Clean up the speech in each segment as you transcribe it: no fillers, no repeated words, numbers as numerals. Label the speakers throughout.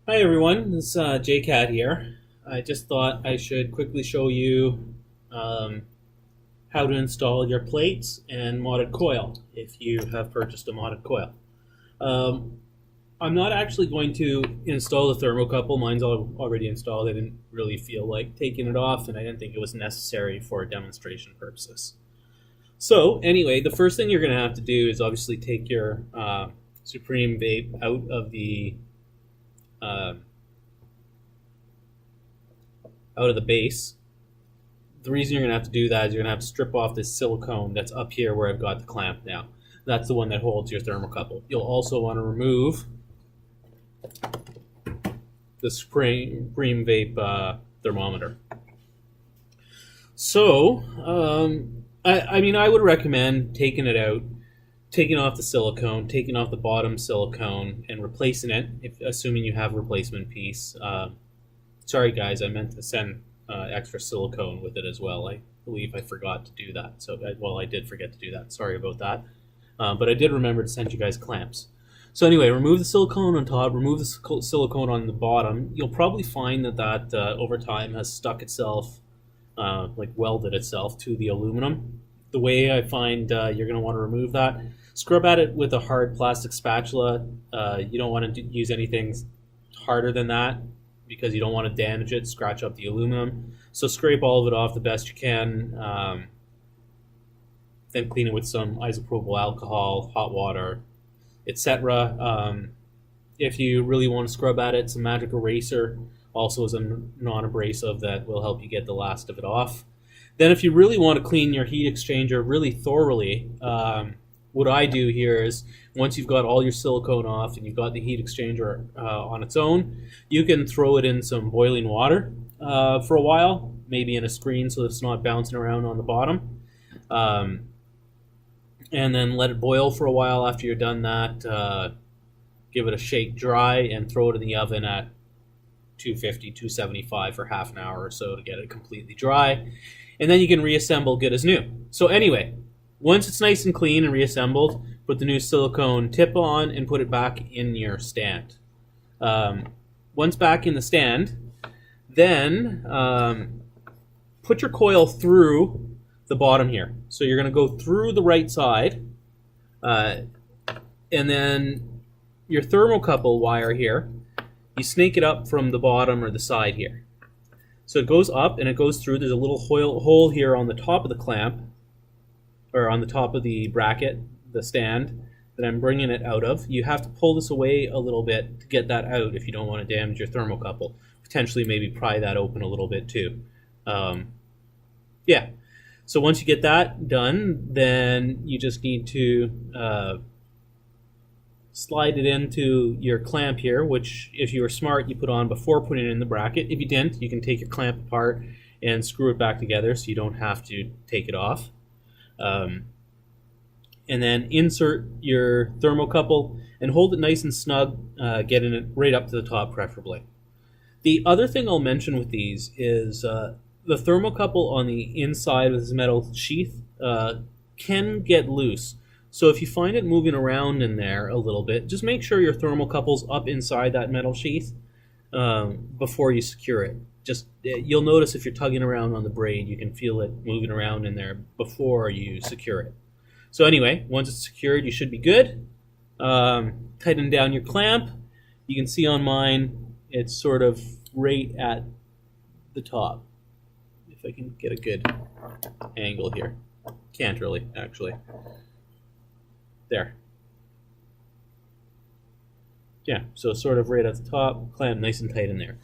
Speaker 1: Hi everyone, this is JCat here. I just thought I should quickly show you um, how to install your plates and modded coil if you have purchased a modded coil. Um, I'm not actually going to install the thermocouple. Mine's already installed. I didn't really feel like taking it off, and I didn't think it was necessary for demonstration purposes. So anyway, the first thing you're going to have to do is obviously take your Supreme vape uh, out of the base. The reason you're going to have to do that is you're going to have to strip off this silicone that's up here where I've got the clamp now. That's the one that holds your thermocouple. You'll also want to remove the Supreme Vape thermometer. So, I mean, I would recommend taking it out, taking off the silicone, taking off the bottom silicone, and replacing it, assuming you have a replacement piece. Sorry, guys, I meant to send extra silicone with it as well. I believe I forgot to do that. So, I did forget to do that. Sorry about that. But I did remember to send you guys clamps. So anyway, remove the silicone on top, remove the silicone on the bottom. You'll probably find that over time has stuck itself, like welded itself to the aluminum. The way I find you're going to want to remove that, scrub at it with a hard plastic spatula. You don't want to use anything harder than that because you don't want to damage it, scratch up the aluminum. So scrape all of it off the best you can. Then clean it with some isopropyl alcohol, hot water, etc. If you really want to scrub at it, some magic eraser also is a non-abrasive that will help you get the last of it off. Then if you really want to clean your heat exchanger really thoroughly, what I do here is once you've got all your silicone off and you've got the heat exchanger on its own, you can throw it in some boiling water for a while, maybe in a screen so that it's not bouncing around on the bottom. And then let it boil for a while. After you're done that, give it a shake dry and throw it in the oven at 250, 275 for half an hour or so to get it completely dry. And then you can reassemble good as new. So anyway, once it's nice and clean and reassembled, put the new silicone tip on and put it back in your stand. Once back in the stand, then put your coil through the bottom here. So you're going to go through the right side, and then your thermocouple wire here, you snake it up from the bottom or the side here. So it goes up and it goes through. There's a little hole here on the top of the clamp, or on the top of the bracket, the stand, that I'm bringing it out of. You have to pull this away a little bit to get that out if you don't want to damage your thermocouple. Potentially maybe pry that open a little bit too. Yeah. So once you get that done, then you just need to slide it into your clamp here, which if you were smart, you put on before putting it in the bracket. If you didn't, you can take your clamp apart and screw it back together so you don't have to take it off. And then insert your thermocouple and hold it nice and snug, getting it right up to the top preferably. The other thing I'll mention with these is the thermocouple on the inside of this metal sheath can get loose. So if you find it moving around in there a little bit, just make sure your thermocouple's up inside that metal sheath before you secure it. Just you'll notice if you're tugging around on the braid, you can feel it moving around in there before you secure it. So anyway, once it's secured, you should be good. Tighten down your clamp. You can see on mine, it's sort of right at the top. If I can get a good angle here. Can't really, actually. There. Yeah, so sort of right at the top, clamp nice and tight in there.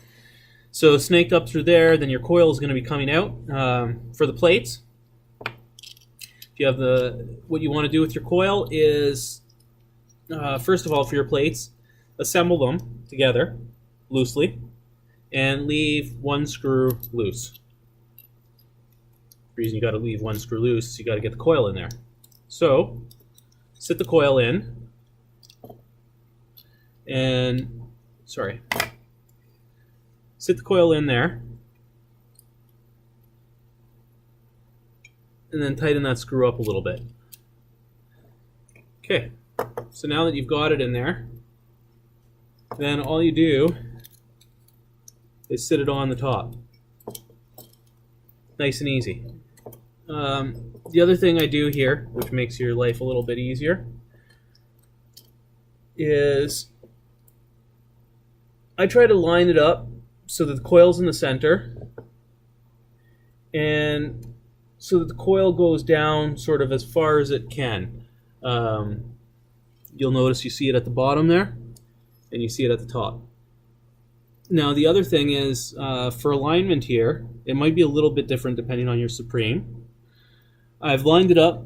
Speaker 1: So snaked up through there, then your coil is going to be coming out for the plates. If you have what you want to do with your coil is, first of all, for your plates, assemble them together loosely and leave one screw loose. The reason you got to leave one screw loose is you got to get the coil in there. So sit the coil in and sit the coil in there and then tighten that screw up a little bit. Okay, so now that you've got it in there, then all you do is sit it on the top. Nice and easy. The other thing I do here, which makes your life a little bit easier, is I try to line it up so that the coil's in the center, and so that the coil goes down sort of as far as it can. You'll notice you see it at the bottom there, and you see it at the top. Now the other thing is, for alignment here, it might be a little bit different depending on your Supreme. I've lined it up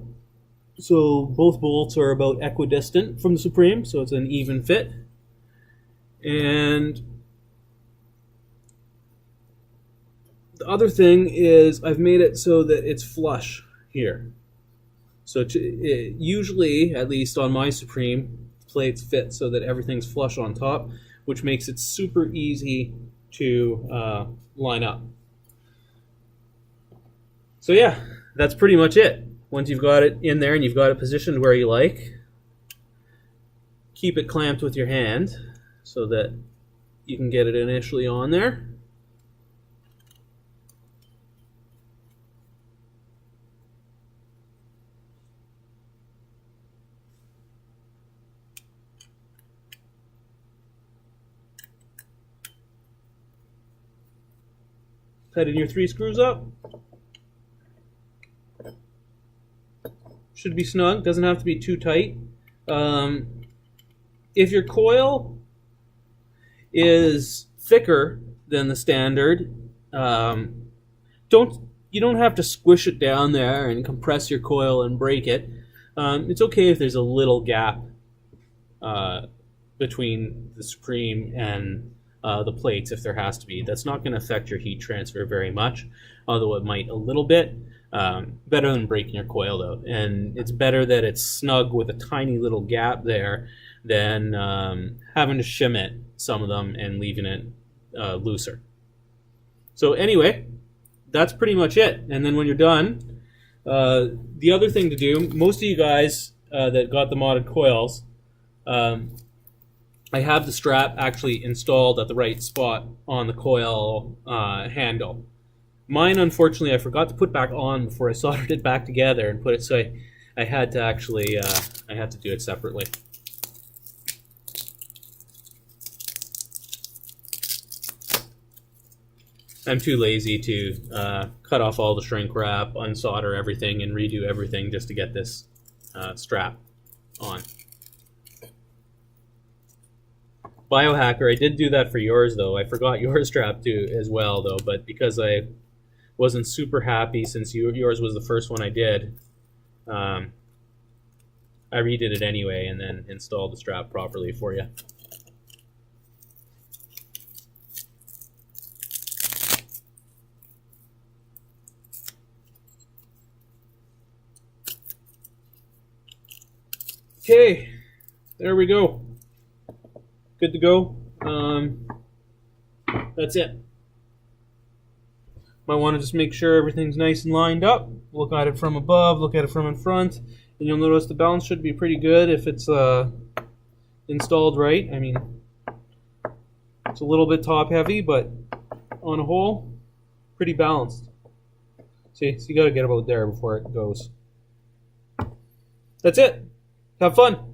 Speaker 1: so both bolts are about equidistant from the Supreme, so it's an even fit. And the other thing is I've made it so that it's flush here. So usually, at least on my Supreme, plates fit so that everything's flush on top, which makes it super easy to line up. So yeah, that's pretty much it. Once you've got it in there and you've got it positioned where you like, keep it clamped with your hand so that you can get it initially on there. Tighten your 3 screws up. Should be snug, doesn't have to be too tight. If your coil is thicker than the standard, you don't have to squish it down there and compress your coil and break it. It's okay if there's a little gap between the Supreme and the plates, if there has to be. That's not going to affect your heat transfer very much, although it might a little bit. Better than breaking your coil though, and it's better that it's snug with a tiny little gap there than having to shim it, some of them, and leaving it looser. So anyway, that's pretty much it. And then when you're done, the other thing to do, most of you guys that got the modded coils, I have the strap actually installed at the right spot on the coil handle. Mine, unfortunately, I forgot to put back on before I soldered it back together and put it, so I had to actually, I had to do it separately. I'm too lazy to cut off all the shrink wrap, unsolder everything, and redo everything just to get this strap on. Biohacker, I did do that for yours though. I forgot your strap too as well though, but because I wasn't super happy since yours was the first one I did, I redid it anyway and then installed the strap properly for you. Okay, there we go. Good to go. That's it. Might want to just make sure everything's nice and lined up. Look at it from above, look at it from in front, and you'll notice the balance should be pretty good if it's installed right. I mean, it's a little bit top heavy, but on a whole, pretty balanced. See, so you got to get about there before it goes. That's it. Have fun.